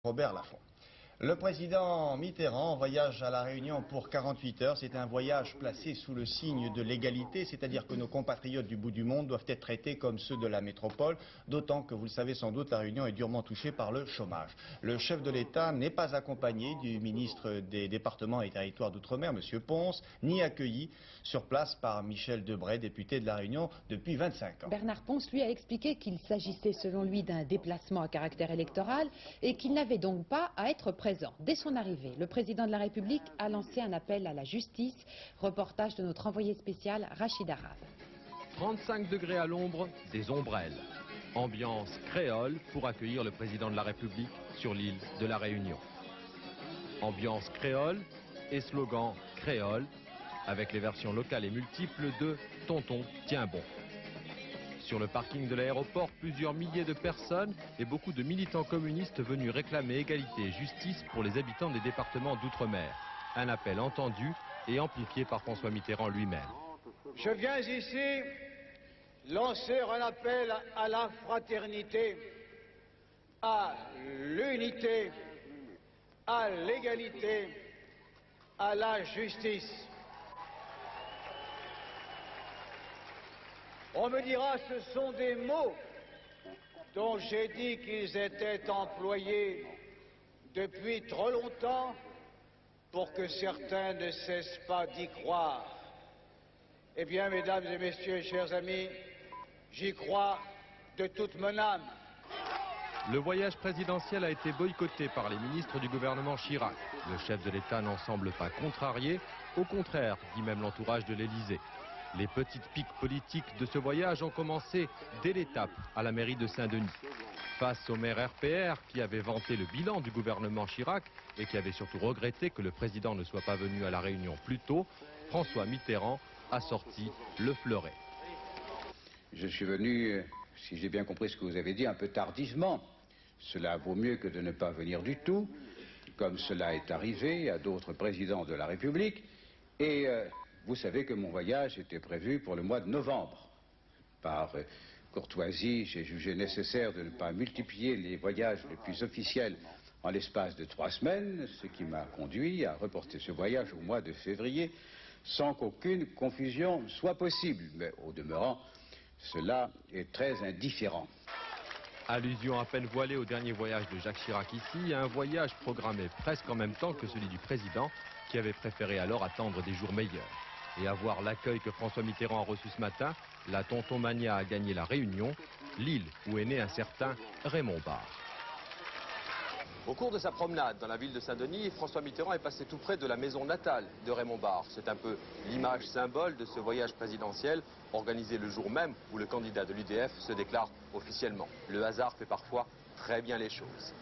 Robert Laffont. Le président Mitterrand voyage à La Réunion pour 48 heures. C'est un voyage placé sous le signe de l'égalité, c'est-à-dire que nos compatriotes du bout du monde doivent être traités comme ceux de la métropole, d'autant que, vous le savez sans doute, La Réunion est durement touchée par le chômage. Le chef de l'État n'est pas accompagné du ministre des Départements et Territoires d'Outre-mer, M. Ponce, ni accueilli sur place par Michel Debray, député de La Réunion depuis 25 ans. Bernard Ponce lui a expliqué qu'il s'agissait selon lui d'un déplacement à caractère électoral et qu'il n'avait donc pas à être présent. Dès son arrivée, le président de la République a lancé un appel à la justice. Reportage de notre envoyé spécial Rachid Arabe. 35 degrés à l'ombre, des ombrelles. Ambiance créole pour accueillir le président de la République sur l'île de la Réunion. Ambiance créole et slogan créole avec les versions locales et multiples de Tonton tiens bon. Sur le parking de l'aéroport, plusieurs milliers de personnes et beaucoup de militants communistes venus réclamer égalité et justice pour les habitants des départements d'outre-mer. Un appel entendu et amplifié par François Mitterrand lui-même. Je viens ici lancer un appel à la fraternité, à l'unité, à l'égalité, à la justice. On me dira, ce sont des mots dont j'ai dit qu'ils étaient employés depuis trop longtemps pour que certains ne cessent pas d'y croire. Eh bien, mesdames et messieurs, chers amis, j'y crois de toute mon âme. Le voyage présidentiel a été boycotté par les ministres du gouvernement Chirac. Le chef de l'État n'en semble pas contrarié, au contraire, dit même l'entourage de l'Élysée. Les petites piques politiques de ce voyage ont commencé dès l'étape à la mairie de Saint-Denis. Face au maire RPR qui avait vanté le bilan du gouvernement Chirac et qui avait surtout regretté que le président ne soit pas venu à La Réunion plus tôt, François Mitterrand a sorti le fleuret. Je suis venu, si j'ai bien compris ce que vous avez dit, un peu tardivement. Cela vaut mieux que de ne pas venir du tout, comme cela est arrivé à d'autres présidents de la République. Et vous savez que mon voyage était prévu pour le mois de novembre. Par courtoisie, j'ai jugé nécessaire de ne pas multiplier les voyages les plus officiels en l'espace de 3 semaines, ce qui m'a conduit à reporter ce voyage au mois de février, sans qu'aucune confusion soit possible. Mais au demeurant, cela est très indifférent. Allusion à peine voilée au dernier voyage de Jacques Chirac ici, un voyage programmé presque en même temps que celui du président, qui avait préféré alors attendre des jours meilleurs. Et à voir l'accueil que François Mitterrand a reçu ce matin, la tontomania a gagné La Réunion, l'île où est né un certain Raymond Barre. Au cours de sa promenade dans la ville de Saint-Denis, François Mitterrand est passé tout près de la maison natale de Raymond Barre. C'est un peu l'image symbole de ce voyage présidentiel, organisé le jour même où le candidat de l'UDF se déclare officiellement. Le hasard fait parfois très bien les choses.